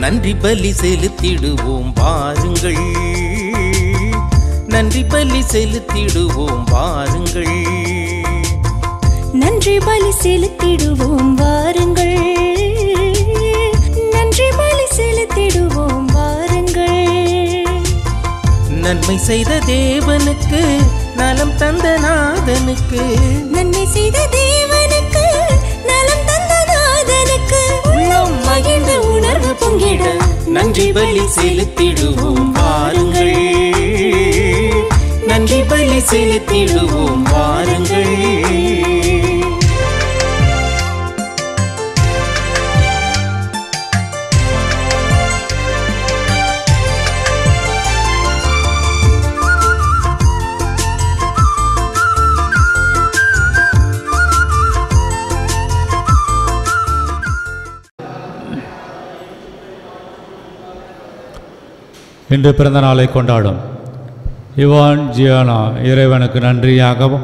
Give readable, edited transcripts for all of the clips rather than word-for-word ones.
நன்றி பலி செலுத்திடுவோம் வாருங்கள், நன்றி பலி செலுத்திடுவோம் வாருங்கள், நன்றி பலி செலுத்திடுவோம் வாருங்கள், நன்றி பலி செலுத்திடுவோம் வாருங்கள். நன்மை செய்த தேவனுக்கு, நலம் தந்த நாதனுக்கு, நன்மை செய்த தேவனுக்கு, நலம் தந்த நாதனுக்கு, உள்ளம் மகிழ்ந்த உணர்வு பொங்கிட நன்றி பலி செலுத்திடுவோம் வாருங்கள், நன்றி பலி செலுத்திடுவோம் வாருங்கள். இன்று பிறந்த நாளை கொண்டாடும் இவான் ஜியானா இறைவனுக்கு நன்றியாகவும்,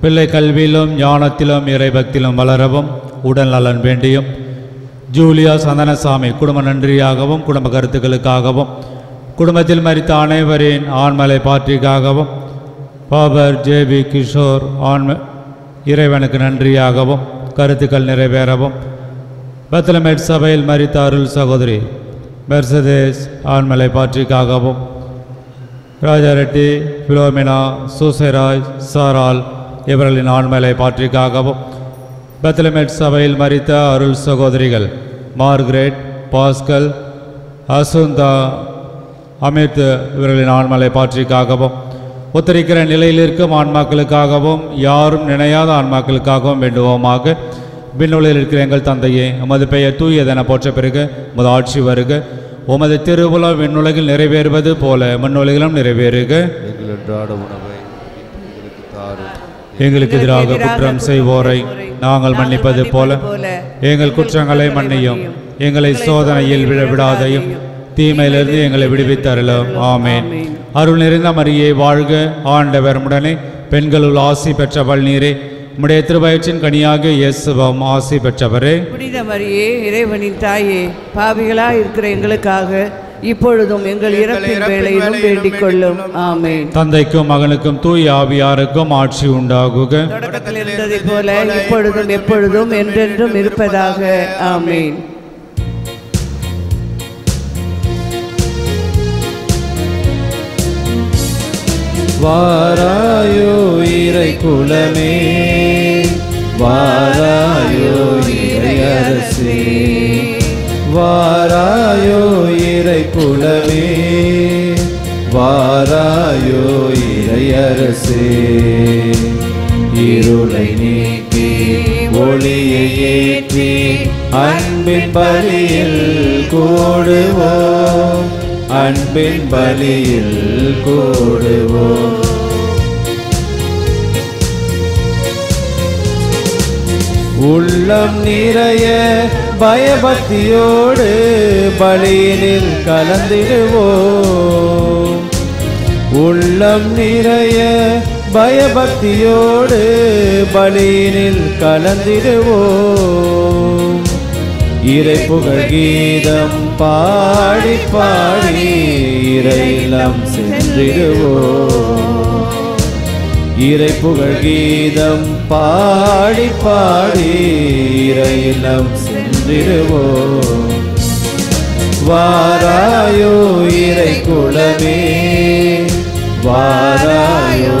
பிள்ளை கல்வியிலும் ஞானத்திலும் இறைபக்தியிலும் வளரவும் உடல் நலன் வேண்டியும், ஜூலியா சந்தனசாமி குடும்ப நன்றியாகவும், குடும்ப கருத்துக்களுக்காகவும், குடும்பத்தில் மரித்த அனைவரின் ஆண்மலை பாற்றிக்காகவும், பாபர் ஜேபி கிஷோர் இறைவனுக்கு நன்றியாகவும் கருத்துக்கள் நிறைவேறவும், பெத்லமேட் சபையில் மரித்த அருள் சகோதரி மெர்சதேஸ் ஆண்மலை பாற்றிக்காகவும், ராஜா ரெட்டி, பிலோமினா, சூசைராஜ், சாரால் இவர்களின் ஆண்மலை பாற்றிக்காகவும், பெத்லமேட் சபையில் மரித்த அருள் சகோதரிகள் மார்கரெட், பாஸ்கல், அசுந்தா, அமித் இவர்களின் ஆண்மலை பாற்றிக்காகவும், உத்தரிக்கிற நிலையில் இருக்கும் ஆன்மாக்களுக்காகவும், யாரும் நினையாத ஆன்மாக்களுக்காகவும் வேண்டுவோமாக. விண்ணுலகில் இருக்கிற எங்கள் தந்தையே, உமது பெயர் தூயதென போற்ற பிறகு உமது ஆட்சி வருக. உமது திருவுலா விண்ணுலகில் நிறைவேறுவது போல மண்ணுலகிலும் நிறைவேறுக. எங்களுக்கு எதிராக குற்றம் செய்வோரை நாங்கள் மன்னிப்பது போல எங்கள் குற்றங்களை மன்னியும், எங்களை சோதனையில் விழவிடாதையும் தீமையிலிருந்து எங்களை விடுவித்தருளும். ஆமேன். அருள் நிறைந்த மரியே வாழ்க, ஆண்டவர் உடனே பெண்களுள் ஆசி பெற்றவள் நீரே, உம்முடைய திருவயிற்றின் கனியாக இயேசுவும் ஆசி பெற்றவரே. புனித மரியே இறைவனின் தாயே, பாவிகளாய் இருக்கிற எங்களுக்காக இப்பொழுதும் எங்கள் இறப்பின் வேளையிலும் வேண்டிக் கொள்ளும். ஆமென். தந்தைக்கும் மகனுக்கும் தூய ஆவியாருக்கும் ஆட்சி உண்டாகுக. தொடக்கத்தில் இருந்ததை போல இப்பொழுதும் எப்பொழுதும் என்றென்றும் இருப்பதாக. ஆமென். வாராயோ இறை குலமே, வாராயோ இறை அரசே, வாராயோ இறை குலமே, வாராயோ இறை அரசே. இருளை நீக்கி ஒளியை ஏற்றி அன்பின் பலியில் கூடுவோம், அன்பின் பலியில் கூடுவோம். உள்ளம் நிறைய பயபக்தியோடு பலியினில் கலந்திடுவோம், உள்ளம் நிறைய பயபக்தியோடு பலியினில் கலந்திடுவோம். இறை புகழ் கீதம் பாடி பாடி இறையிலம் சென்றிடுவோம், இறை புகழ் கீதம் பாடி பாடி இறையிலம் சென்றிடுவோம். வாராயோ இறை குலமே, வாராயோ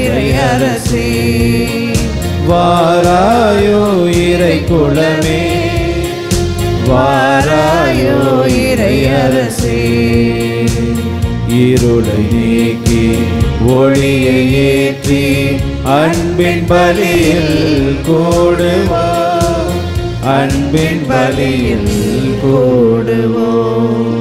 இறை அரசே, வாராயோ இறை குலமே, வாராயோ இறை அரசே. இருளை நீக்கி ஒளியை ஏற்றி அன்பின் பலியில் கூடுவோம், அன்பின் பலியில் கூடுவோம்.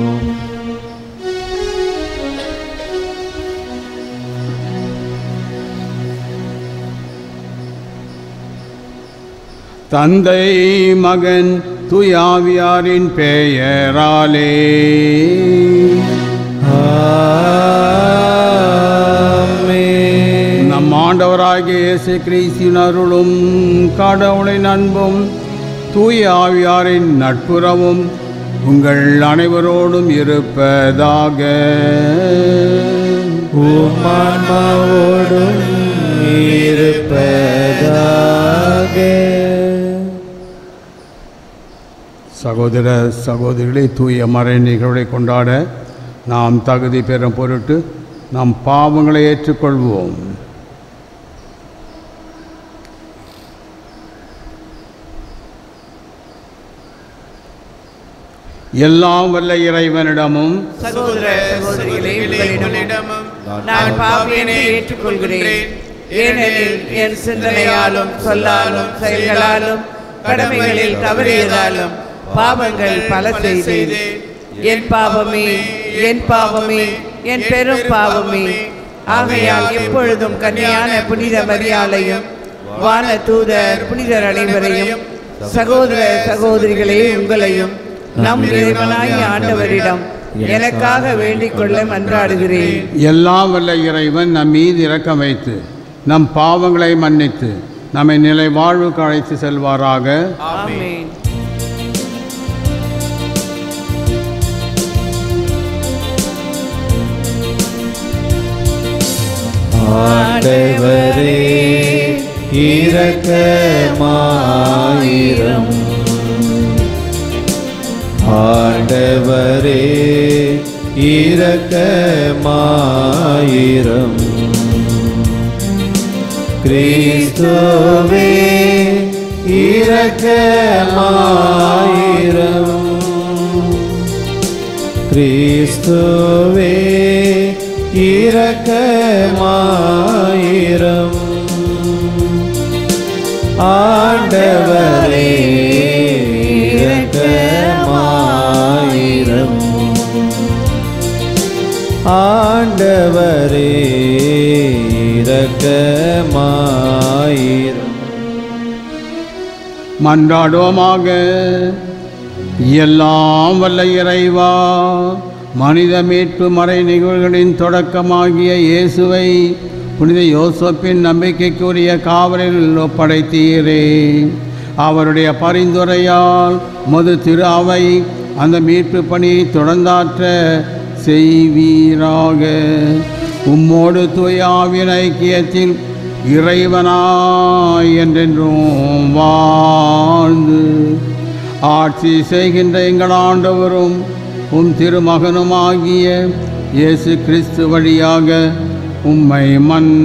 தந்தை மகன் தூயாவியாரின் பெயராலே ஆமென். நம் ஆண்டவராகிய இயேசு கிறிஸ்துவின் அருளும் கடவுளின் அன்பும் தூய ஆவியாரின் நட்புறவும் உங்கள் அனைவரோடும் இருப்பதாக. உம்மான்மாவோடும் இருப்பதாக. சகோதர சகோதரிகளை தூய மறை நிகழ்வை கொண்டாட நாம் தகுதி பெறும் பொருட்டு நம் பாவங்களை ஏற்றுக்கொள்வோம். எல்லாம் வல்ல இறைவனிடமும் சகோதர சகோதரிகளே, உங்களிடமும் நான் பாவியனை ஏற்றுக்கொள்கிறேன். ஏனெனில் என் சிந்தனையாலும் சொல்லாலும் செயல்களாலும் கடமைகளில் தவறியதாலும் பாவங்கள் பல செய்தேன். என் பாவமே, என் பாவமே, என் பெரும் பாவமே. ஆகையால் எப்பொழுதும் கன்னியான புனித மரியாளையும் வான தூதர் புனிதர் அனைவரையும் சகோதர சகோதரிகளே உங்களையும் நம் இறைவனாய் ஆண்டவரிடம் எனக்காக வேண்டிக் கொள்ள மன்றாடுகிறேன். எல்லாம் வல்ல இறைவன் நம் மீது இரக்கம் வைத்து நம் பாவங்களை மன்னித்து நம்மை நிலை வாழ்வுக்கு அழைத்து செல்வாராக. ஆமென். ஆண்டவரே இரக்கமாயிரம். ஆண்டவரே இரக்கமாயிரம். கிறிஸ்துவே இரக்கமாயிரம். கிறிஸ்துவே இரக்கமாயிரம். ஆண்டவரே இரக்கமாயிரம். ஆண்டவரே இரக்கமாயிரம். மன்றாடுவோமாக. எல்லாம் வல்ல இறைவா, மனித மீட்பு மறை நிகழ்வுகளின் தொடக்கமாகிய இயேசுவை புனித யோசப்பின் நம்பிக்கைக்குரிய காவலில் ஒப்படைத்தீரே. அவருடைய பரிந்துரையால் மது திரு அவை அந்த மீட்பு பணியை தொடர்ந்தாற்ற செய்வீராக. உம்மோடு தூய ஆவியின் ஐக்கியத்தில் இறைவனாய் என்றென்றும் வாழ்ந்து ஆட்சி செய்கின்ற எங்கள் ஆண்டவரும் உம் திருமகனுமாகிய இயேசு கிறிஸ்து வழியாக உம்மை மன்றாடுகிறோம்.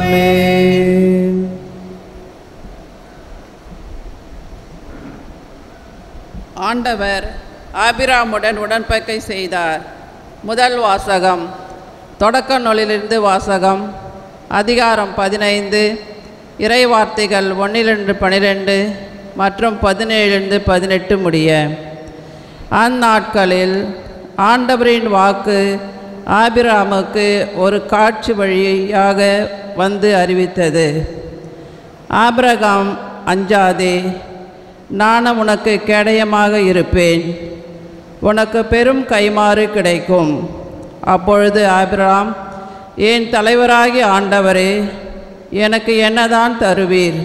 ஆமென். ஆண்டவர் ஆபிராமுடன் உடன்படிக்கை செய்தார். முதல் வாசகம். தொடக்க நூலிலிருந்து வாசகம். அதிகாரம் 15, இறைவார்த்தைகள் 1-12 மற்றும் 17-18 முடிய. அந்நாட்களில் ஆண்டவரின் வாக்கு ஆபிராமுக்கு ஒரு காட்சி வழியாக வந்து அறிவித்தது. ஆபிரகாம், அஞ்சாதே, நான் உனக்கு கேடயமாக இருப்பேன், உனக்கு பெரும் கைமாறு கிடைக்கும். அப்பொழுது ஆபிரகாம், என் தலைவராகிய ஆண்டவரே, எனக்கு என்னதான் தருவீர்?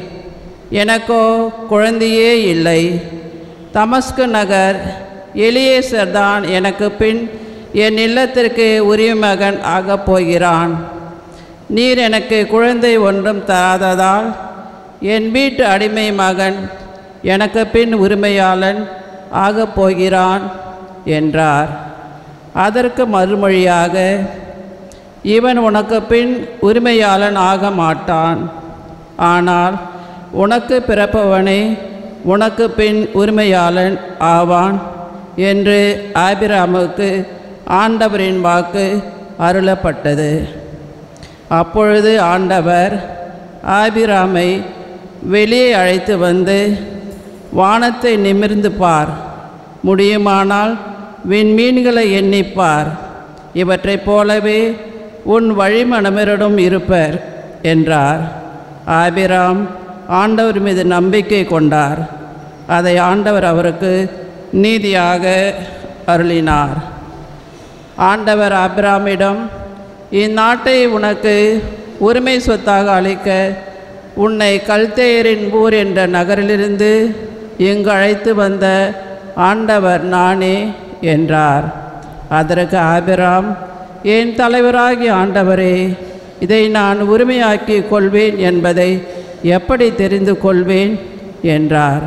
எனக்கோ குழந்தையே இல்லை. தமஸ்கு நகர் எலியேசர் தான் எனக்கு பின் என் இல்லத்திற்கு உரிய மகன் ஆகப் போகிறான். நீர் எனக்கு குழந்தை ஒன்றும் தராததால் என் வீட்டு அடிமை மகன் எனக்கு பின் உரிமையாளன் ஆகப் போகிறான் என்றார். அதற்கு மறுமொழியாக, இவன் உனக்கு பின் உரிமையாளன் ஆக மாட்டான், ஆனால் உனக்கு பிறப்பவனே உனக்கு பின் உரிமையாளன் ஆவான் என்று ஆபிராமுக்கு ஆண்டவரின் வாக்கு அருளப்பட்டது. அப்பொழுது ஆண்டவர் ஆபிராமை வெளியே அழைத்து வந்து, வானத்தை நிமிர்ந்து பார், முடியுமானால் விண்மீன்களை எண்ணிப்பார், இவற்றைப் போலவே உன் வழிமனமரிடம் இருப்பர் என்றார். ஆபிராம் ஆண்டவர் மீது நம்பிக்கை கொண்டார். அதை ஆண்டவர் அவருக்கு நீதியாக அருளினார். ஆண்டவர் ஆபிராமிடம், இந்நாட்டை உனக்கு உரிமை சொத்தாக அளிக்க உன்னை கல்தேயரின் ஊர் என்ற நகரிலிருந்து இங்கு அழைத்து வந்த ஆண்டவர் நானே என்றார். அதற்கு ஆபிராம், என் தலைவராகிய ஆண்டவரே, இதை நான் உரிமையாக்கி கொள்வேன் என்பதை எப்படி தெரிந்து கொள்வேன் என்றார்.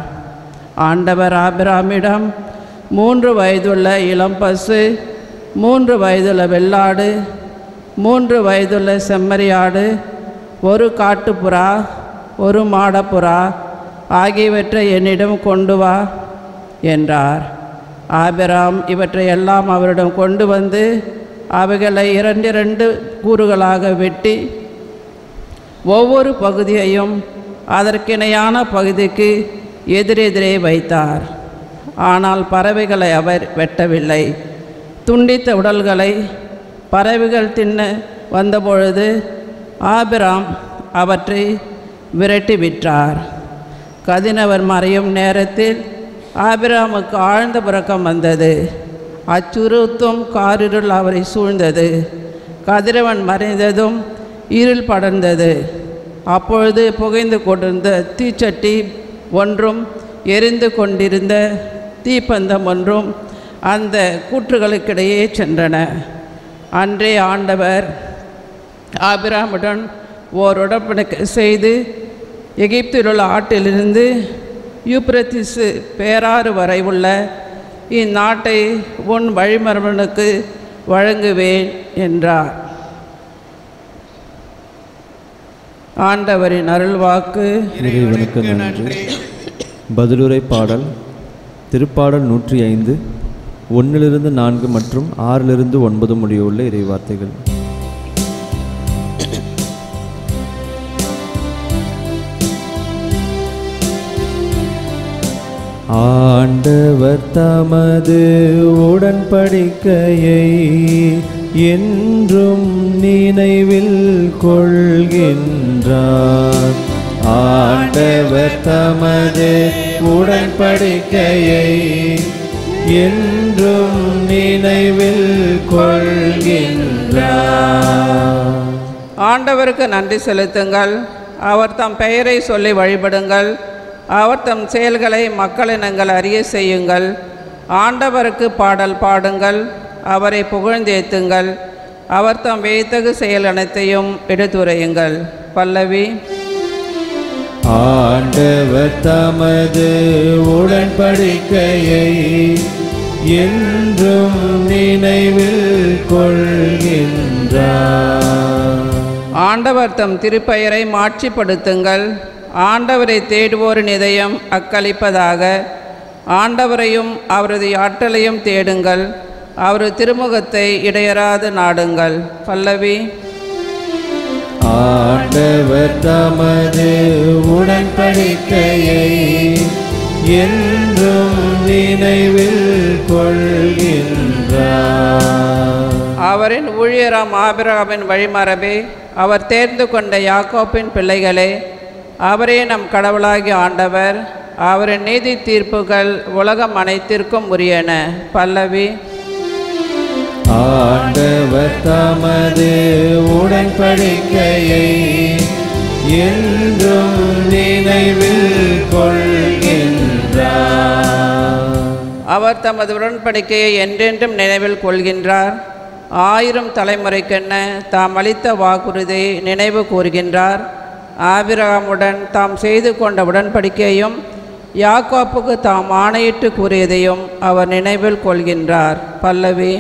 ஆண்டவர் ஆபிராமிடம், 3 வயதுள்ள இளம்பசு, 3 வயதுள்ள வெள்ளாடு, 3 வயதுள்ள செம்மறியாடு, 1 காட்டுப்புறா, 1 மாடப்புறா ஆகியவற்றை என்னிடம் கொண்டு வா என்றார். ஆபிராம் இவற்றை எல்லாம் அவரிடம் கொண்டு வந்து அவைகளை 2 கூறுகளாக வெட்டி ஒவ்வொரு பகுதியையும் அதற்கிணையான பகுதிக்கு எதிரெதிரே வைத்தார். ஆனால் பறவைகளை அவர் வெட்டவில்லை. துண்டித்த உடல்களை பறவைகள் தின்ன வந்தபொழுது ஆபிராம் அவற்றை விரட்டி விட்டார். கதிரவன் மறையும் நேரத்தில் ஆபிராமுக்கு ஆழ்ந்த உறக்கம் வந்தது. அச்சுறுத்தும் காரிருள் அவரை சூழ்ந்தது. கதிரவன் மறைந்ததும் இருள் படர்ந்தது. அப்பொழுது புகைந்து கொண்டிருந்த தீச்சட்டி ஒன்றும் எரிந்து கொண்டிருந்த தீப்பந்தம் ஒன்றும் அந்த கூற்றுகளுக்கிடையே சென்றன. அன்றே ஆண்டவர் ஆபிராமுடன் ஓர் உடன்படிக்கை செய்து எகிப்தில் உள்ள ஆற்றிலிருந்து யூப்ரத்திசு பேராறு வரை உள்ள இந்நாட்டை உன் வழிமரபனுக்கு வழங்குவேன் என்றார். ஆண்டவரின் அருள்வாக்கு. இறைவனுக்கு நன்றி. பதிலுரை பாடல். திருப்பாடல் 105 1 4 மற்றும் 6 9 முடியுள்ள இறைவார்த்தைகள். ஆண்டவர் தமது உடன்படிக்கையை என்றும் நினைவில் கொள்கின்றார். ஆண்டவர் தமது உடன்படிக்கையை என்றும் நினைவில் கொள்கின்றார். ஆண்டவருக்கு நன்றி செலுத்துங்கள். அவர் தம் பெயரை சொல்லி வழிபடுங்கள். அவர் தம் செயல்களை மக்களினங்கள் அறிய செய்யுங்கள். ஆண்டவருக்கு பாடல் பாடுங்கள். அவரை புகழ்ந்தேத்துங்கள். அவர் தம் வியத்தகு செயல் அனைத்தையும் எடுத்துரையுங்கள். பல்லவி. ஆண்டவர் தமது உடன்படிக்கையை என்றும் நினைவில் கொள்கின்றார். ஆண்டவர் தம் திருப்பெயரை மாட்சிப்படுத்துங்கள். ஆண்டவரை தேடுவோரின் இதயம் அக்களிப்பதாக. ஆண்டவரையும் அவரது ஆற்றலையும் தேடுங்கள். அவரது திருமுகத்தை இடையறாது நாடுங்கள். பல்லவி. ஆண்டவர் தமது உடன்படிக்கையை என்றும் நினைவில் கொள்கின்றார். அவரின் ஊழியராம் ஆபிரகாமின் வழிமரபே, அவர் தேர்ந்து கொண்ட யாக்கோப்பின் பிள்ளைகளே, அவரே நம் கடவுளாகிய ஆண்டவர். அவரின் நீதி தீர்ப்புகள் உலகம் அனைத்திற்கும் உரியன. பல்லவி. ஆண்டவர் தமது உடன்படிக்கையை என்றும் நினைவில் கொள்கின்றார். அவர் தமது உடன்படிக்கையை என்றென்றும் நினைவில் கொள்கின்றார். 1000 தலைமுறைக்கென்ன தாம் அளித்த வாக்குறுதியை நினைவு கூறுகின்றார். ஆபிரகாமுடன் தாம் செய்து கொண்ட உடன்படிக்கையும் யாக்கோப்புக்கு தாம் ஆணையிட்டு கூறியதையும் அவர் நினைவில் கொள்கின்றார். பல்லவி.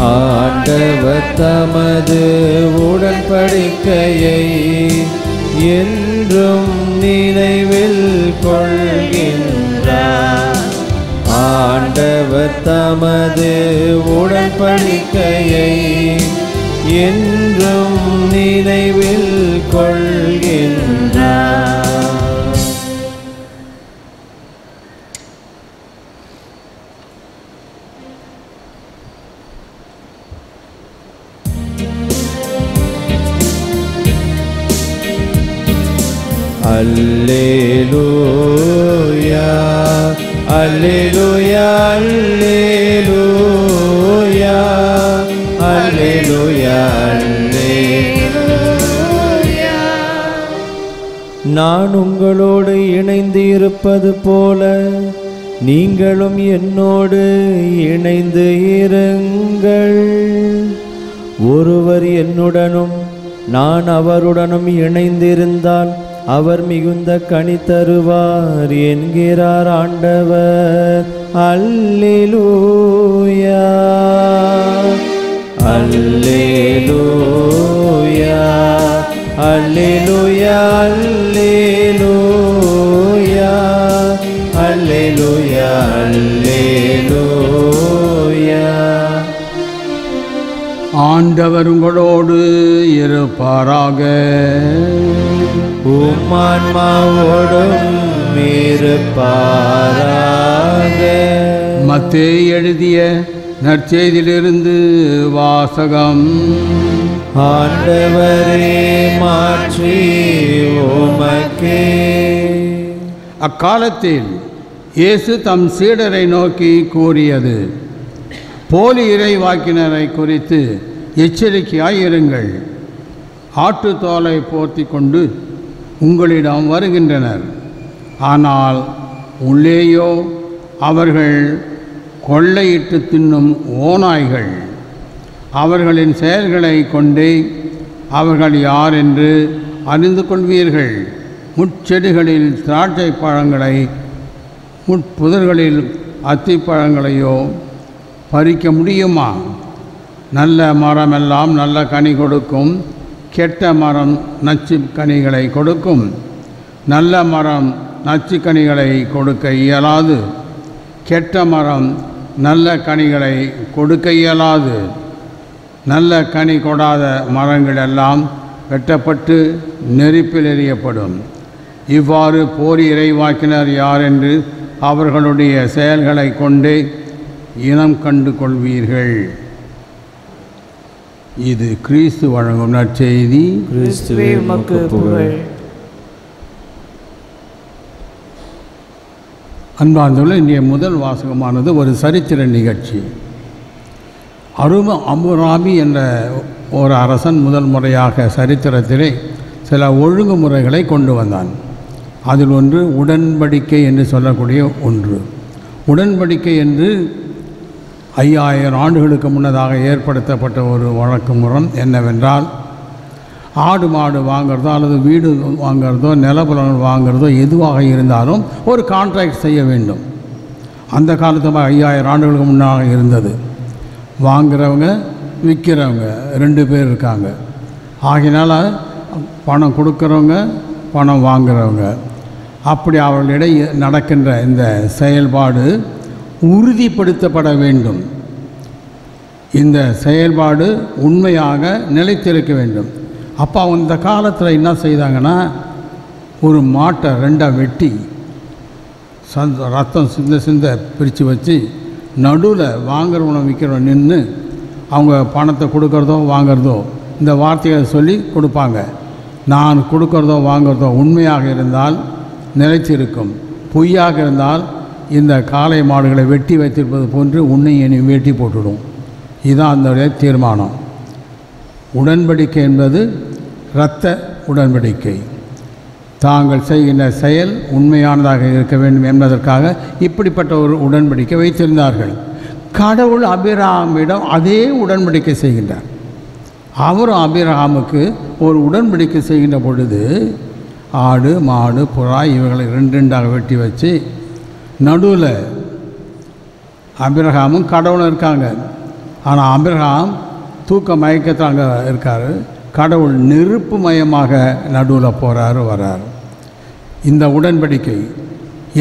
ஆண்டவர் தமது உடன்படிக்கையை என்றும் நினைவில் கொள்கின்றார். ஆண்டவர் தமது உடன்படிக்கையை என்றும் நினைவில் கொள்கின்றார். அல்லேலூயா அல்லேலூயா அல்லேலூயா அல்லேலூயா நான் உங்களோடு இணைந்து இருப்பது போல நீங்களும் என்னோடு இணைந்து இருங்கள். ஒருவர் என்னுடனும் நான் அவருடனும் இணைந்திருந்தால் அவர் மிகுந்த கனி தருவார் என்கிறார் ஆண்டவர். அல்லேலூயா அல்லேலூயா அல்லேலூயா அல்லேலூயா அல்லேலூயா அல்லேலூயா. ஆண்டவர் உங்களோடு இருப்பாராக. உம்மான்மாவோடும் இருப்பாராக. மத்தேயு எழுதிய நற்செய்தியிலிருந்து வாசகம். ஆண்டவரே மாற்றி உமக்கே. அக்காலத்தில் இயேசு தம் சீடரை நோக்கி கூறியது, போலி இறைவாக்கினரை குறித்து எச்சரிக்கையாய் இருங்கள். ஆட்டுத்தோலை போர்த்தி கொண்டு உங்களிடம் வருகின்றனர், ஆனால் உள்ளேயோ அவர்கள் கொள்ளையிட்டு தின்னும் ஓநாய்கள். அவர்களின் செயல்களை கொண்டே அவர்கள் யார் என்று அறிந்து கொள்வீர்கள். முட்செடிகளில் திராட்சை பழங்களை, முட்புதர்களில் அத்திப்பழங்களையோ பறிக்க முடியுமா? நல்ல மரமெல்லாம் நல்ல கனி கொடுக்கும், கெட்ட மரம் நச்சு கனிகளை கொடுக்கும். நல்ல மரம் நச்சு கனிகளை கொடுக்க இயலாது, கெட்ட மரம் நல்ல கனிகளை கொடுக்க இயலாது. நல்ல கனி கொடாத மரங்கள் எல்லாம் வெட்டப்பட்டு நெருப்பில் எறியப்படும். இவ்வாறு போலி இறைவாக்கினர் யார் என்று அவர்களுடைய செயல்களை கொண்டே இனம் கண்டு கொள்வீர்கள். இது கிறிஸ்து வழங்கும் நற்செய்தி. கிறிஸ்துவே உமக்கு புகழ். அன்பார்ந்தவர்களே, இன்றைய முதல் வாசகமானது ஒரு சரித்திர நிகழ்ச்சி. அபுராமி என்ற ஒரு அரசன் முதல் முறையாக சரித்திரத்திலே சில ஒழுங்குமுறைகளை கொண்டு வந்தான். அதில் ஒன்று உடன்படிக்கை என்று சொல்லக்கூடிய ஒன்று. உடன்படிக்கை என்று 5000 ஆண்டுகளுக்கு முன்னதாக ஏற்படுத்தப்பட்ட ஒரு வழக்கு முறை என்னவென்றால், ஆடு மாடு வாங்கிறதோ அல்லது வீடு வாங்கிறதோ நிலப்புலங்கள் வாங்கிறதோ எதுவாக இருந்தாலும் ஒரு கான்ட்ராக்ட் செய்ய வேண்டும். அந்த காலத்தில் 5000 ஆண்டுகளுக்கு முன்னாக இருந்தது. வாங்குறவங்க விற்கிறவங்க 2 பேர் இருக்காங்க. ஆகினால பணம் கொடுக்குறவங்க பணம் வாங்குறவங்க, அப்படி அவர்களிடையே நடக்கின்ற இந்த செயல்பாடு உறுதிப்படுத்தப்பட வேண்டும். இந்த செயல்பாடு உண்மையாக நிலைத்திருக்க வேண்டும். அப்போ அந்த காலத்தில் என்ன செய்தாங்கன்னா, ஒரு மாட்டை 2ஆக வெட்டி ரத்தம் சிந்த பிரித்து வச்சு நடுவில் வாங்குறவனை விற்கிறவன் நின்று அவங்க பணத்தை கொடுக்கறதோ வாங்கிறதோ இந்த வார்த்தைகளை சொல்லி கொடுப்பாங்க. நான் கொடுக்கறதோ வாங்கிறதோ உண்மையாக இருந்தால் நிலைத்திருக்கும், பொய்யாக இருந்தால் இந்த காளை மாடுகளை வெட்டி வைத்திருப்பது போன்று உன்னை என்னை வெட்டி போட்டுடும். இதுதான் அந்த தீர்மானம். உடன்படிக்கை என்பது இரத்த உடன்படிக்கை. தாங்கள் செய்கின்ற செயல் உண்மையானதாக இருக்க வேண்டும் என்பதற்காக இப்படிப்பட்ட ஒரு உடன்படிக்கை வைத்திருந்தார்கள். கடவுள் ஆபிரகாமிடம் அதே உடன்படிக்கை செய்கின்றார். அவரும் ஆபிரகாமுக்கு ஒரு உடன்படிக்கை செய்கின்ற பொழுது ஆடு மாடு புறா இவைகளை 2 வெட்டி வச்சு நடுவில் ஆபிரகாமும் கடவுளும் இருக்காங்க. ஆனால் ஆபிரகாம் தூக்க மயக்கத்தில் அங்கே இருக்கார், கடவுள் நெருப்பு மயமாக நடுவில் போகிறாரு வர்றார். இந்த உடன்படிக்கை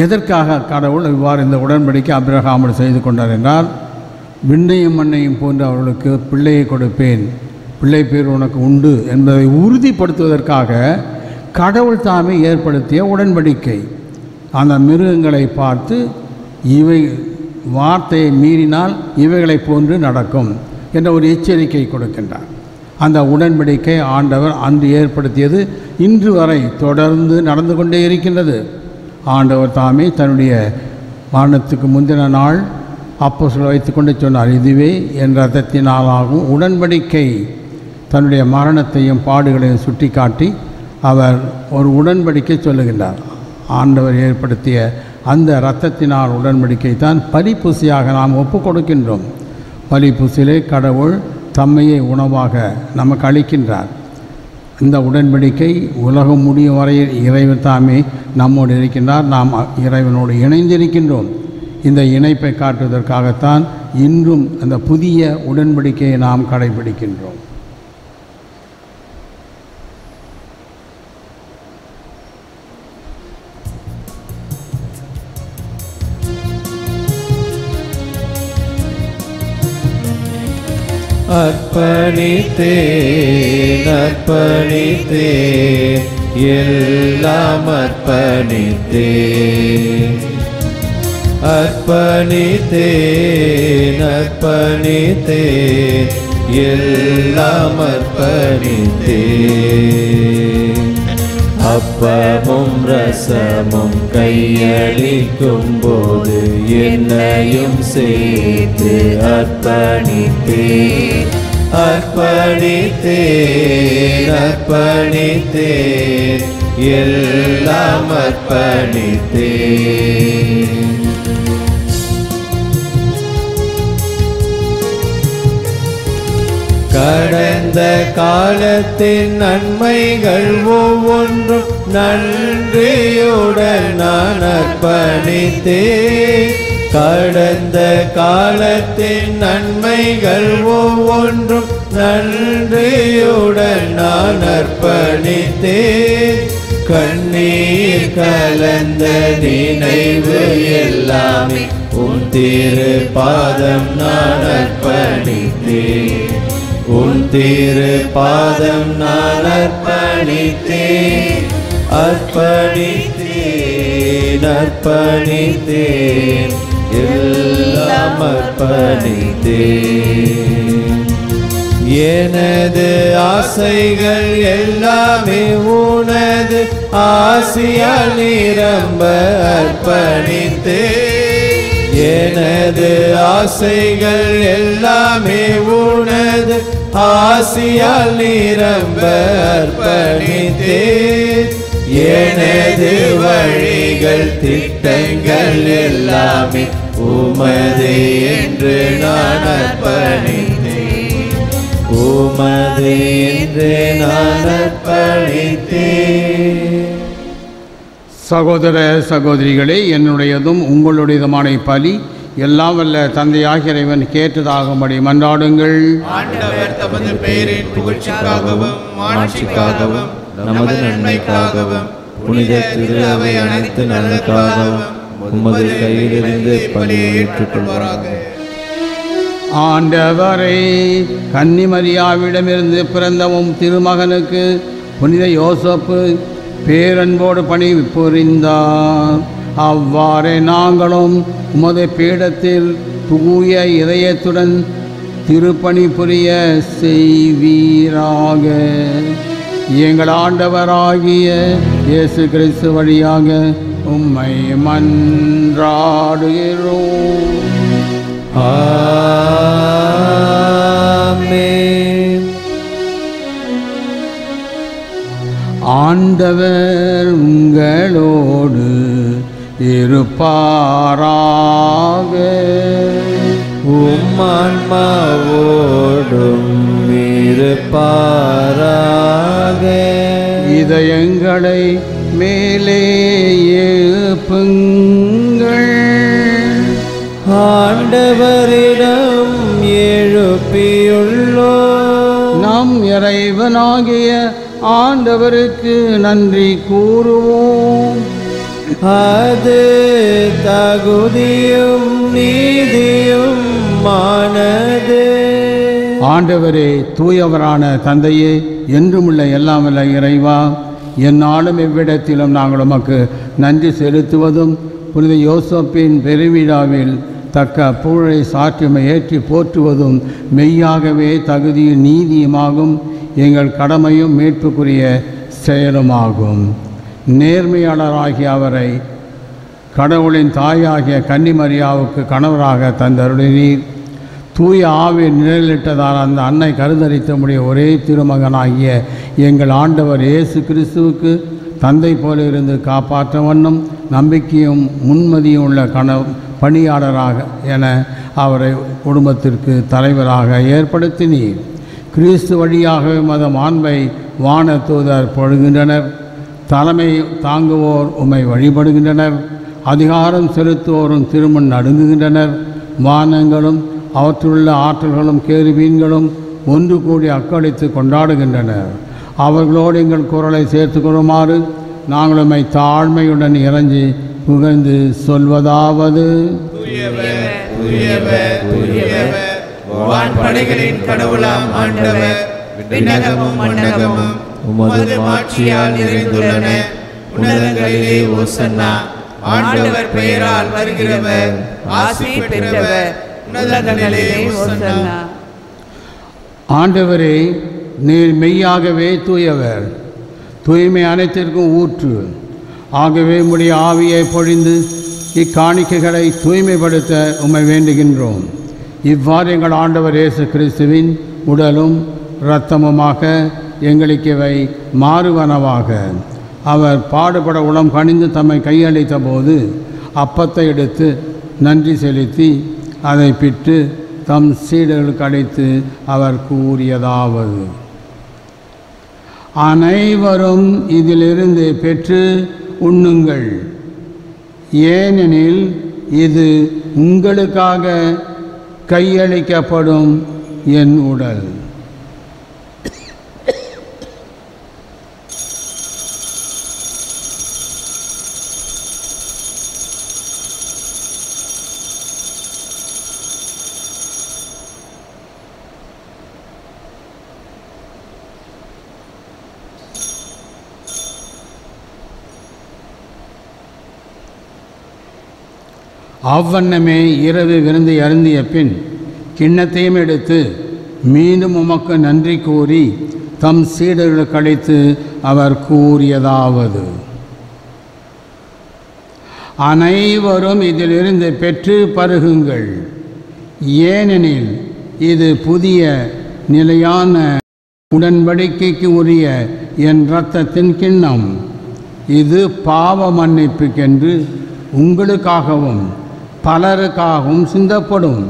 எதற்காக கடவுள் இவ்வாறு இந்த உடன்படிக்கை ஆபிரகாமோடு செய்து கொண்டார் என்றால், விண்ணையும் மண்ணையும் போன்று அவர்களுக்கு பிள்ளையை கொடுப்பேன், பிள்ளை பேர் உனக்கு உண்டு என்பதை உறுதிப்படுத்துவதற்காக கடவுள் தாமே ஏற்படுத்திய உடன்படிக்கை. அந்த மிருகங்களை பார்த்து இவை வார்த்தையை மீறினால் இவைகளை போன்று நடக்கும் என்ற ஒரு எச்சரிக்கை கொடுக்கின்றார். அந்த உடன்படிக்கை ஆண்டவர் அன்று ஏற்படுத்தியது இன்று வரை தொடர்ந்து நடந்து கொண்டே இருக்கின்றது. ஆண்டவர் தாமே தன்னுடைய மரணத்துக்கு முந்தின நாள் அப்போஸ்தலர் வைத்துக்கொண்டு சொன்னார், இதுவே என் இரத்தத்தினாலாகும் உடன்படிக்கை. தன்னுடைய மரணத்தையும் பாடுகளையும் சுட்டி காட்டி அவர் ஒரு உடன்படிக்கை சொல்லுகின்றார். ஆண்டவர் ஏற்படுத்திய அந்த இரத்தத்தினால் உடன்படிக்கை தான் பலிப்பூசியாக நாம் ஒப்பு கொடுக்கின்றோம். பலிப்பூசிலே கடவுள் தம்மையை உணவாக நமக்கு அளிக்கின்றார். இந்த உடன்படிக்கை உலகம் முடியும் வரையில் இறைவன் தாமே நம்மோடு இருக்கின்றார். நாம் இறைவனோடு இணைந்திருக்கின்றோம். இந்த இணைப்பை காட்டுவதற்காகத்தான் இன்றும் அந்த புதிய உடன்படிக்கையை நாம் கடைபிடிக்கின்றோம். அர்ப்பணித்தேன் அர்ப்பணித்தேன் எல்லாம் அர்ப்பணித்தேன் அர்ப்பணித்தேன் அர்ப்பணித்தேன் எல்லாம் அர்ப்பணித்தேன். அப்பமும் ரசமும் கையளிக்கும் போது என்னையும் சேர்த்து அர்ப்பணித்தேன் அர்ப்பணித்தேன் அர்ப்பணித்தேன் எல்லாம் அர்ப்பணித்தேன். கடந்த காலத்தின் நன்மைகள் ஒவ்வொன்றும் நன்றியுடன் நான் அர்ப்பணித்தேன். கடந்த காலத்தின் நன்மைகள் ஒவ்வொன்றும் நன்றியுடன் நான் அர்ப்பணித்தேன். கண்ணீர் கலந்த நினைவு எல்லாமே உன் திரு பாதம் நான் அர்ப்பணித்தேன். உன் திரு பாதம் நான் அர்ப்பணித்தேன் அர்ப்பணித்தேன் அர்ப்பணித்தேன் எல்லாம் அர்ப்பணித்தேன். எனது ஆசைகள் எல்லாமே உனது ஆசியால் நிரம்ப அர்ப்பணித்தேன். எனது ஆசைகள் எல்லாமே உனது ஆசியால் நிரம்ப அர்ப்பணித்தேன். எனது வழிகள் திட்டங்கள் எல்லாமே உமது என்று நான் அர்ப்பணித்தேன். உமது என்று நான் அர்ப்பணித்தேன். சகோதர சகோதரிகளே, என்னுடையதும் உங்களுடையதுமான பலி எல்லாம் வல்ல தந்தையாகிய இறைவன் கேட்டதாகும்படி மன்றாடுங்கள். ஆண்டவர் தமது பெயரின் புகழ்ச்சிக்காகவும் மாட்சிக்காகவும் நமது நன்மைக்காகவும் புனித திரு அவை அனைத்து நலனுக்காகவும் உமது கையிலிருந்து பலியை ஏற்றுக்கொள்வாராக. ஆண்டவரை கன்னிமரியாவிடமிருந்து பிறந்தவும் திருமகனுக்கு புனித யோசப்பு பேரன்போடு பணி புரிந்தார். அவ்வாறே நாங்களும் உமது பீடத்தில் தூய இதயத்துடன் திருப்பணி புரிய செய்வீராக. எங்கள் ஆண்டவராகிய இயேசு கிறிஸ்து வழியாக உம்மை மன்றாடுகிறோம். ஆமென். ஆண்டவர் உங்களோடு இருப்பாராக. உம்மான்மாவோடும் இருப்பாராக. இதயங்களை மேலே எழுப்புங்கள். ஆண்டவரிடம் எழுப்பியுள்ளோம். நம் இறைவனாகிய ஆண்டவருக்கு நன்றி கூறுவோம். அது தகுதியும் நீதியும் மானது. ஆண்டவரே, தூயவரான தந்தையே, என்றுமுள்ள எல்லாம் வல்ல இறைவா, எந்நாளும் எவ்விடத்திலும் நாங்கள் உமக்கு நன்றி செலுத்துவதும் புனித யோசப்பின் பெருவிழாவில் தக்க புகழை சாற்றுமை ஏற்றி போற்றுவதும் மெய்யாகவே தகுதியும் நீதியுமாகும். எங்கள் கடமையும் மீட்புக்குரிய செயலுமாகும். நேர்மையாளராகிய அவரை கடவுளின் தாயாகிய கன்னிமரியாவுக்கு கணவராக தந்தருளினீர். தூய ஆவியை நிழலிட்டதால் அந்த அன்னை கருதரித்தமுடைய ஒரே திருமகனாகிய எங்கள் ஆண்டவர் இயேசு கிறிஸ்துவுக்கு தந்தை போல இருந்து காப்பாற்ற வண்ணம் நம்பிக்கையும் முன்மதியும் உள்ள பணியாளராக என அவரை குடும்பத்திற்கு தலைவராக ஏற்படுத்தினீர். கிறிஸ்து வழியாகவே மத மாண்பை வான தூதர் பொழுகின்றனர். தலைமை தாங்குவோர் உம்மை வழிபடுகின்றனர். அதிகாரம் செலுத்துவோரும் திருமண் நடுங்குகின்றனர். வானங்களும் அவற்றுள்ள ஆற்றல்களும் கேருபீன்களும் ஒன்று கூடி அக்களித்து கொண்டாடுகின்றனர். அவர்களோடு எங்கள் குரலை சேர்த்து கொள்ளுமாறு நாங்கள் உம்மை தாழ்மையுடன் இறங்கி புகழ்ந்து சொல்வதாவது: வான்படைகளின் கடவுளாம் ஆண்டவர், விண்ணகமும் மண்ணகமும் உமது மாட்சியால் நிறைந்துள்ளன. உன்னதங்களிலே ஓசன்னா. ஆண்டவர் பெயரால் வருகிறவர் ஆசி பெற்றவர். உன்னதங்களிலே ஓசன்னா. ஆண்டவரே, நீர் மெய்யாகவே தூயவர், தூய்மை அனைத்திற்கும் ஊற்று. ஆகவே உம்முடைய ஆவியை பொழிந்து இக்காணிக்கைகளை தூய்மைப்படுத்த உம்மை வேண்டுகின்றோம். இவ்வாறு எங்கள் ஆண்டவர் இயேசு கிறிஸ்துவின் உடலும் இரத்தமுமாக எங்களுக்கு இவை மாறுவனவாக. அவர் பாடுபட உளம் கனிந்து தம்மை கையளித்த போது அப்பத்தை எடுத்து நன்றி செலுத்தி அதை பிட்டு தம் சீடர்களுக்கு அளித்து அவர் கூறியதாவது: அனைவரும் இதிலிருந்து பெற்று உண்ணுங்கள், ஏனெனில் இது உங்களுக்காக கையளிக்கப்படும் என் உடல். அவ்வண்ணமே இரவு விருந்தை அருந்திய பின் கிண்ணத்தையும் எடுத்து மீண்டும் உமக்கு நன்றி கூறி தம் சீடர்களுக்கு அளித்து அவர் கூறியதாவது: அனைவரும் இதிலிருந்து பெற்று பருகுங்கள், ஏனெனில் இது புதிய நிலையான உடன்படிக்கைக்கு உரிய என் இரத்தத்தின் கிண்ணம். இது பாவ மன்னிப்புக்கென்று உங்களுக்காகவும் பலருக்காகவும் சிந்தப்படும்.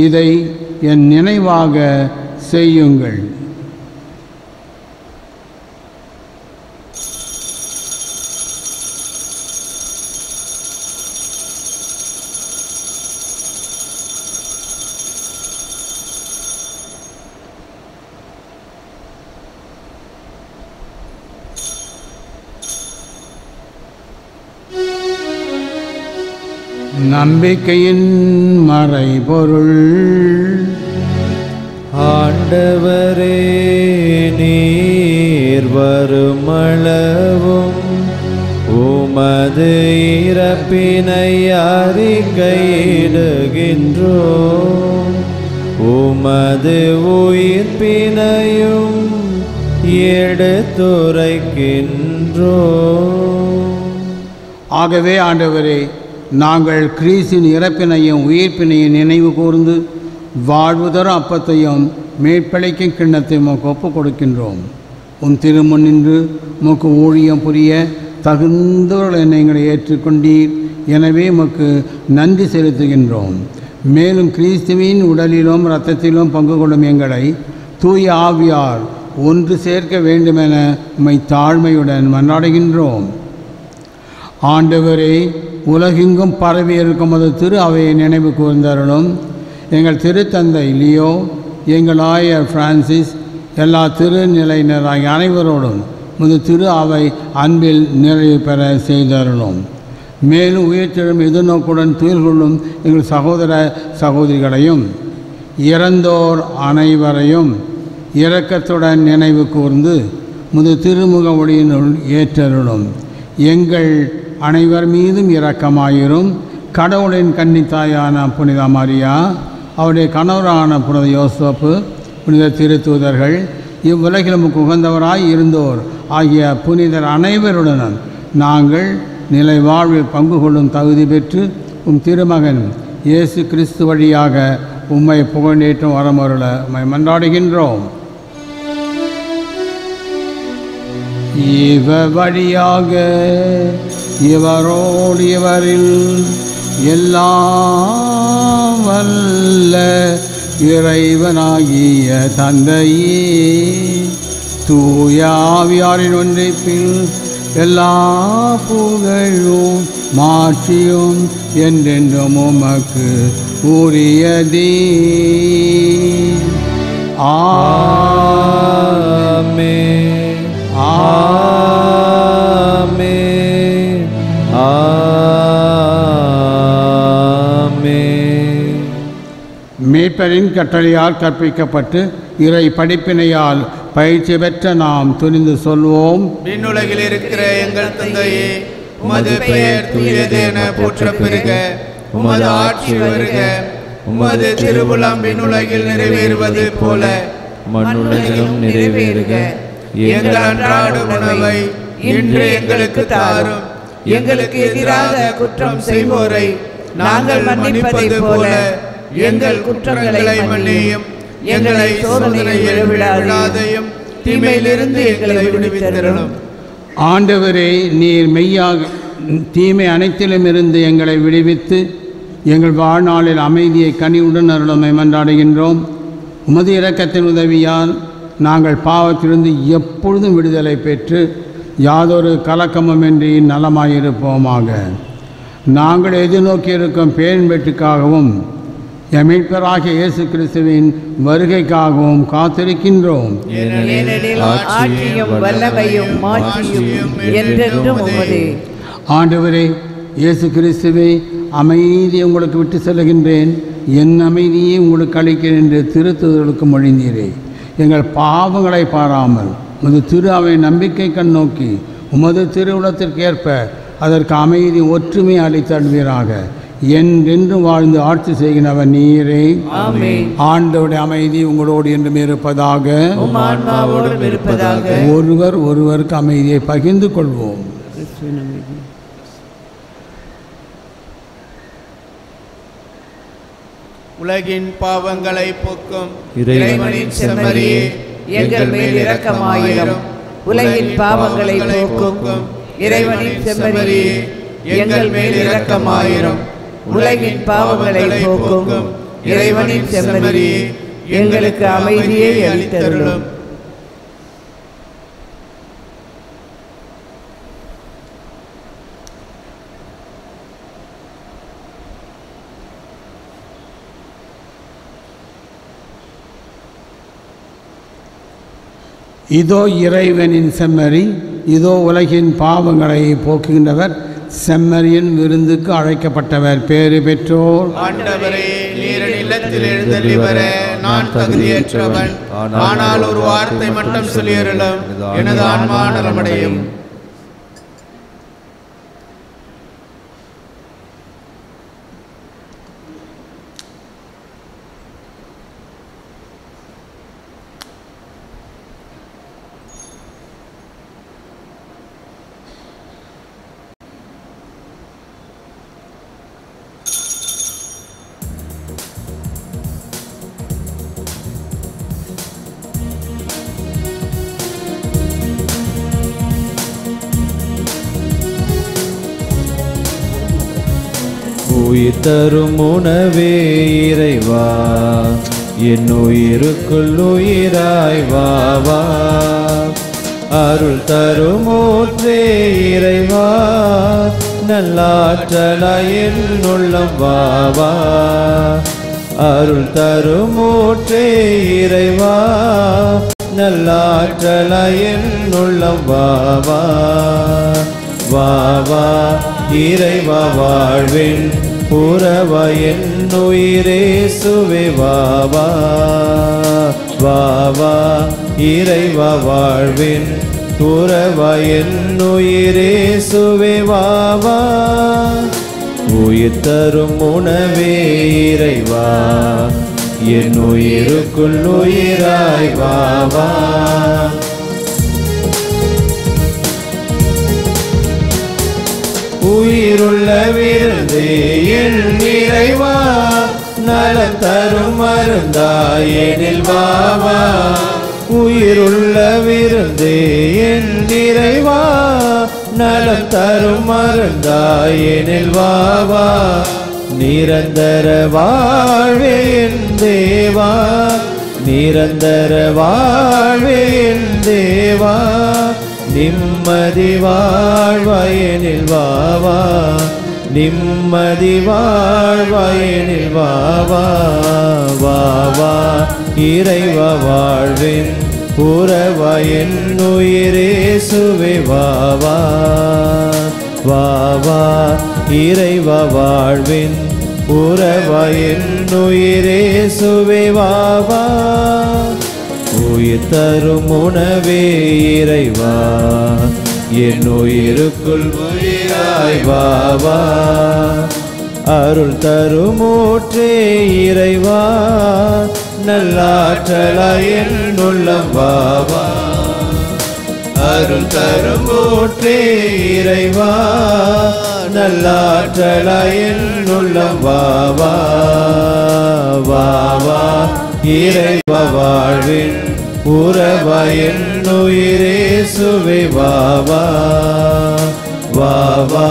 இதை என் நினைவாக செய்யுங்கள். நம்பிக்கையின் மறைபொருள். ஆண்டவரே, நீர் வருமளவும் உமது இறப்பினை அறிக்கையிடுகின்றோம், உமது உயிர்ப்பினையும் எடுத்துரைக்கின்றோம். ஆகவே ஆண்டவரே, நாங்கள் கிறிஸ்தின் இறப்பினையும் உயிர்ப்பினையும் நினைவு கூர்ந்து வாழ்வு தரும் அப்பத்தையும் மேற்பழைக்கும் கிண்ணத்தை உமக்கு ஒப்புக் கொடுக்கின்றோம். உன் திருமுன்னின்று உமக்கு ஊழியம் புரிய தகுந்தவர்கள் எங்களை ஏற்றுக்கொண்டீர். எனவே உமக்கு நன்றி செலுத்துகின்றோம். மேலும் கிறிஸ்துவின் உடலிலும் இரத்தத்திலும் பங்கு கொள்ளும் எங்களை தூய ஆவியார் ஒன்று சேர்க்க வேண்டுமென உம்மை தாழ்மையுடன் மன்றாடுகின்றோம். ஆண்டவரே, உலகெங்கும் பரவி இருக்கும் அது திரு அவையை நினைவு கூர்ந்தருளும். எங்கள் திருத்தந்தை லியோ, எங்கள் ஆயர் பிரான்சிஸ், எல்லா திருநிலையினராகிய அனைவரோடும் முது திரு அவை அன்பில் நிறைவு பெற செய்தருளும். மேலும் உயிர்த்தெழும் எதிர்நோக்குடன் துயில் கொள்ளும் எங்கள் சகோதர சகோதரிகளையும் இறந்தோர் அனைவரையும் இரக்கத்துடன் நினைவு கூர்ந்து முது திருமுக ஒளியினுள் ஏற்றருளும். எங்கள் அனைவர் மீதும் இரக்கமாயிரும். கடவுளின் கன்னித்தாயான புனித மரியா, அவருடைய கணவரான புனித யோசப்பு, புனித திருத்தூதர்கள், இவ்வுலகிலும் உகந்தவராய் இருந்தோர் ஆகிய புனிதர் அனைவருடனும் நாங்கள் நிலை வாழ்வில் பங்கு கொள்ளும் தகுதி பெற்று உம் திருமகன் இயேசு கிறிஸ்து வழியாக உம்மை புகழ்ந்தேற்றும் வரமருள உம்மை மன்றாடுகின்றோம். இவர் வழியாக இவரோடு இவரில் எல்லாம் வல்ல இறைவனாகிய தந்தையே தூய ஆவியாரின் ஒன்றைப்பில் எல்லா புகழும் மாட்சியும் என்றென்றும் உமக்கு உரியதே. ஆமென். ஆமென். ஆமென். மீட்பரின் கட்டளையால் கற்பிக்கப்பட்டு இறை படிப்பினையால் பயிற்சி பெற்ற நாம் துணிந்து சொல்வோம். விண்ணுலகில் இருக்கிற எங்கள் தந்தையே, உமது பெயர் தூயது என போற்றப் பெறுக. உமது ஆட்சி வருக. உமது திருவுளம் விண்ணுலகில் நிறைவேறுவது போல மண்ணுலகிலும் நிறைவேறுக. எங்கள் அன்றாட உணவை இன்று எங்களுக்கு தாரும். எங்களுக்கு எதிராக குற்றம் செய்வோரை நாங்கள் மன்னிப்பது போல எங்கள் குற்றங்களை மன்னியும். எங்களை சோதனையில் விடாதையும் தீமையிலிருந்து எங்களை விடுவித்தருளும். ஆண்டவரே, நீர் மெய்யாக தீமை அனைத்திலும் இருந்து எங்களை விடுவித்து எங்கள் வாழ்நாளில் அமைதியை கனிவுடன் அருளுமை மன்றாடுகின்றோம். உமது இரக்கத்தின் உதவியால் நாங்கள் பாவத்திலிருந்து எப்பொழுதும் விடுதலை பெற்று யாதொரு கலக்கமுமின்றி நலமாயிருப்போமாக. நாங்கள் எதிர்நோக்கியிருக்கும் பேரின்பெற்றுக்காகவும் மீட்பராகிய இயேசு கிறிஸ்துவின் வருகைக்காகவும் காத்திருக்கின்றோம். ஆட்சியும் வல்லமையும் மாட்சியும் என்றென்றும் உமதே. ஆண்டவரே இயேசு கிறிஸ்துவே, அமைதியை உங்களுக்கு விட்டு செல்கின்றேன், என் அமைதியை உங்களுக்கு அளிக்கிறேன் என்று திருத்துதலுக்கு மொழிந்தீரே. எங்கள் பாவங்களை பாராமல் உமது திரு அவை நம்பிக்கை கண்ணோக்கி உமது திருவுளத்திற்கு ஏற்ப அதற்கு அமைதி ஒற்றுமை அளித்தருள்வீராக. என்றென்று வாழ்ந்து ஆட்சி செய்கின்றவர் நீரே. ஆண்டவருடைய அமைதி உங்களோடு என்றும் இருப்பதாக. ஒருவர் ஒருவருக்கு அமைதியை பகிர்ந்து கொள்வோம். உலகின் பாவங்களை போக்கும் இறைவனின் செம்மறியே, எங்கள் மேல் இரக்கமாயிரும். உலகின் பாவங்களை போக்கும் இறைவனின் செம்மறியே, எங்கள் மேல் இரக்கமாயிரும். உலகின் பாவங்களை போக்கும் இறைவனின் செம்மறியே, எங்களுக்கு அமைதியை அளித்தருளும். இதோ இறைவனின் செம்மறி, இதோ உலகின் பாவங்களை போக்குகின்றவர், செம்மறியின் விருந்துக்கு அழைக்கப்பட்டவர் பேறு பெற்றோர். ஆண்டவரே, நீர் இல்லத்தில் எழுந்தள்ளி வர நான் தகுதியற்றவன். ஆனால் ஒரு வார்த்தை மட்டும் சொல்லியருளும், எனது ஆன்மா நலமடையும். உயிர் தரும் உணவே இறைவா, என் உயிருக்குள் உயிராய் வா வா. அருள் தரும் ஊற்றே இறைவா, நல்லாற்றலாய் என் உள்ளம் வா வா. அருள் தரும் ஊற்றே இறைவா, நல்லாற்றலாய் என் உள்ளம் வா வா. வா வா இறைவா, வாழ்வின் புறவா என் உயிரேசுவே வா வா. வா வா இறைவா, வாழ்வின் புறவா என் உயிரேசுவே வா வா. உயிர் தரும் உணவே இறைவா, என் உயிருக்குள் உயிராய் வா வா. உயிருள்ள விருந்தே என் இறைவா, நலம் தரும் மருந்தாய் எனில் வா வா. உயிருள்ள விருந்தே என் நிறைவா நலம் தரும் மருந்தாய் எனில் வாவா நிரந்தர வாழ்வே என் தேவா நிரந்தர வாழ்வே என் தேவா நிம்மதி வாழ்வயனில் வாவா நிம்மதி வாழ்வயனில் வாவா வாவா இறைவா வாழ்வின் உறவயன் உயிரேசுவே வாவா வாவா இறைவா வாழ்வின் உறவயன் உயிரேசுவே வாவா உயிர் தரும் உணவே இறைவா என் உயிருக்குள் உயிராய் வாவா அருள் தரும் ஊற்றே இறைவா நல்லாற்றலாய் என் உள்ளம் வாவா அருள் தரும் ஊற்றே இறைவா நல்லாற்றலாய் என் உள்ளம் வாவா வாவா இறைவா வாழ்வின் உறவயன் உயிரேசுவே வாவா வாவா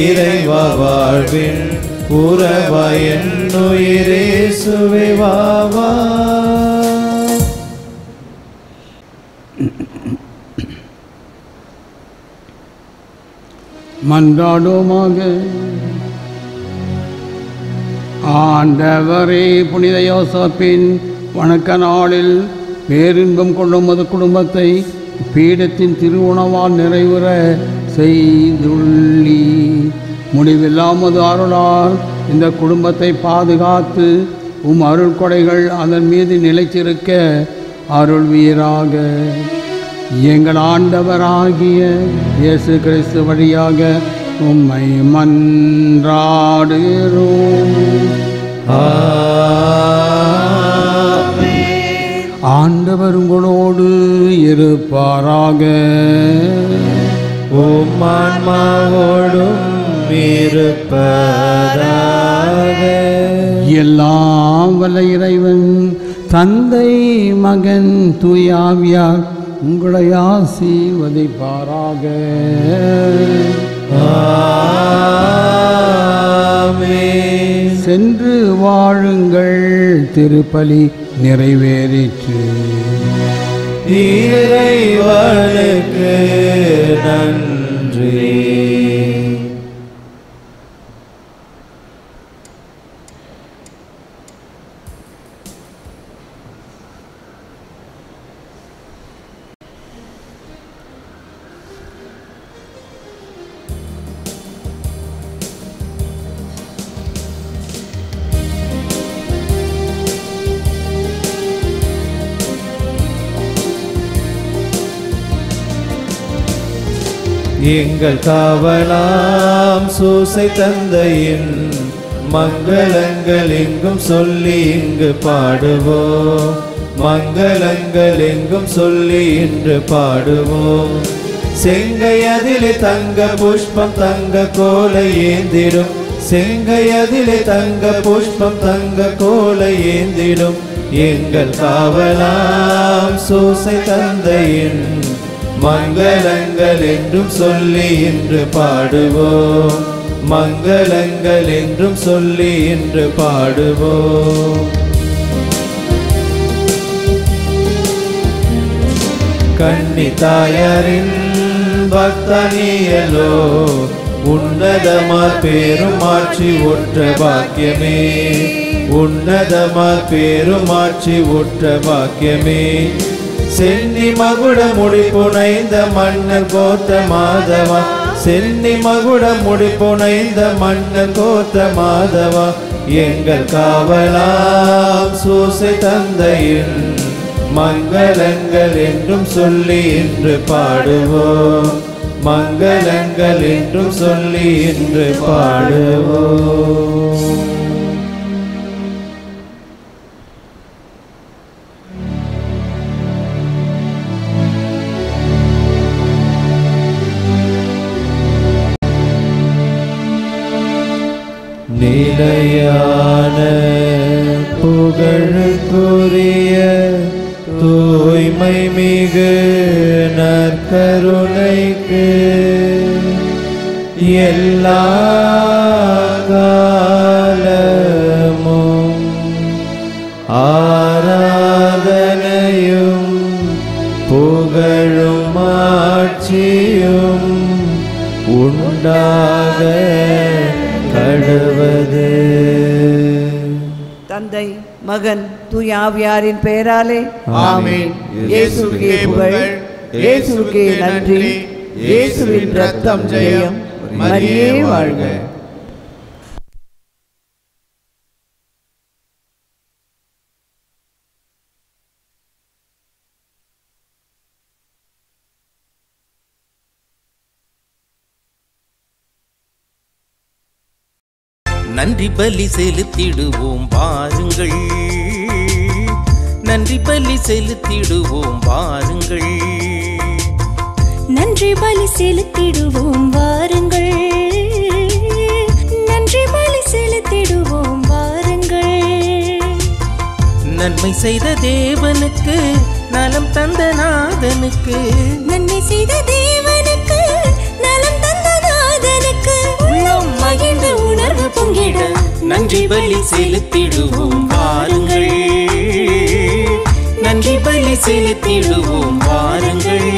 இறைவா வாழ்வின் உறவயன் உயிரேசுவே வாவா மன்றாடுமாக. ஆண்டவரே, புனித யோசேப்பின் வணக்க நாளில் பேரின்பம் கொள்ளும் மது குடும்பத்தை பீடத்தின் திருவுணவால் நிறைவுற செய்துள்ளி முடிவில்லாமது அருளால் இந்த குடும்பத்தை பாதுகாத்து அருள் கொடைகள் அதன் மீது நிலைத்திருக்க அருள்வீராக. எங்கள் ஆண்டவராகிய இயேசு கிறிஸ்து வழியாக உம்மை மன்றாடுகிறோம். ஆண்டவர் உங்களோடு இருப்பாராக. உம் ஆன்மாவோடும் இருப்பதாக. எல்லாம் வல்ல இறைவன் தந்தை மகன் தூயாவியார் உங்களை ஆசீர்வதிப்பாராக. ஆமென். சென்று வாழுங்கள், திருப்பலி நிறைவேறிற்று. இறைவனுக்கு நன்றி. எங்கள் காவலாம் சூசை தந்தையின் மங்களங்கள் எங்கும் சொல்லி இங்கு பாடுவோம். மங்களங்கள் எங்கும் சொல்லி இன்று பாடுவோம். செங்கை அதிலே தங்க புஷ்பம் தங்க கோலை ஏந்திடும். செங்கை அதிலே தங்க புஷ்பம் தங்க கோலை ஏந்திடும். எங்கள் காவலாம் சூசை தந்தையின் மங்களங்கள் என்றும் சொல்லி இன்று பாடுவோம். மங்களங்கள் என்றும் சொல்லி இன்று பாடுவோம். கன்னி தாயாரின் பக்தனியலோ உன்னதமார் பேருமாட்சி ஒற்ற பாக்கியமே. உன்னதமார் பேருமாட்சி ஒற்ற பாக்கியமே. சென்னி மகுட முடிப்புனைந்த மன்னர் கோத்த மாதவா. சென்னி மகுட முடிப்புனைந்த மன்னர் கோத்த மாதவா. எங்கள் காவலாம் சூசை தந்தையின் மங்களங்கள் என்றும் சொல்லி இன்று பாடுவோம். மங்களங்கள் என்றும் சொல்லி இன்று பாடுவோம். நிலையான புகழுக்குரிய தூய்மையான உம்மை மிகு நற்கருணைக்கு எல்லா காலமும் ஆராதனையும் புகழும் ஆட்சியும் உண்டாக கடவது. தந்தை, மகன், தூய ஆவியாரின் பெயராலே ஆமென். இயேசுவுக்கே புகழ், இயேசுவுக்கே நன்றி, இயேசுவின் ரத்தம் ஜெயம், மரியே வாழ்க. நன்றி பலி செலுத்திடுவோம் வாருங்கள், நன்றி பலி செலுத்திடுவோம் வாருங்கள், நன்றி பலி செலுத்திடுவோம் வாருங்கள், நன்றி பலி செலுத்திடுவோம் வாருங்கள். நன்மை செய்த தேவனுக்கு, நலம் தந்த நாதனுக்கு, நன்மை செய்த தேவனுக்கு, நலம் தந்த நாதனுக்கு, உள்ளம் மகிழ்ந்த உணர்வு பொங்கிட நன்றி பலி செலுத்திடுவோம் வாருங்கள், நன்றி பலி செலுத்திடுவோம் வாருங்கள்.